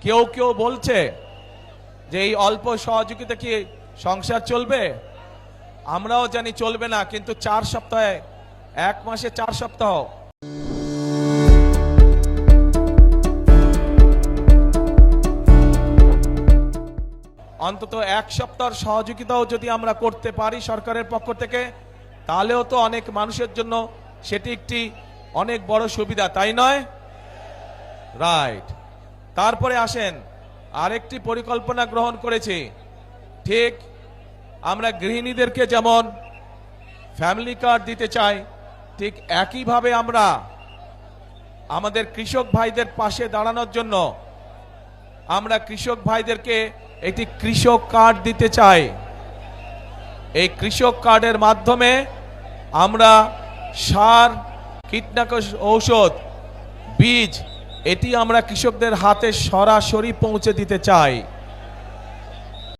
কেউ কেউ বলছে যে এই অল্প সহযোগিতা কি সংসার চলবে? আমরাও জানি চলবে না, কিন্তু 4 সপ্তাহে, 1 মাসে 4 সপ্তাহ অন্তত 1 সপ্তাহের সহযোগিতাও যদি আমরা করতে পারি সরকারের পক্ষ থেকে, তাহলেও তো অনেক মানুষের জন্য সেটি একটি অনেক বড় সুবিধা, তাই নয়? রাইট। তারপরে আসেন, আরেকটি পরিকল্পনা গ্রহণ করেছি। ঠিক আমরা গৃহিণীদেরকে যেমন ফ্যামিলি কার্ড দিতে চাই, ঠিক একইভাবে আমরা আমাদের কৃষক ভাইদের পাশে দাঁড়ানোর জন্য আমরা কৃষক ভাইদেরকে একটি কৃষক কার্ড দিতে চাই। এই কৃষক কার্ডের মাধ্যমে আমরা সার, কীটনাশক ঔষধ, বীজ এটি আমরা কৃষকদের হাতে সরাসরি পৌঁছে দিতে চাই।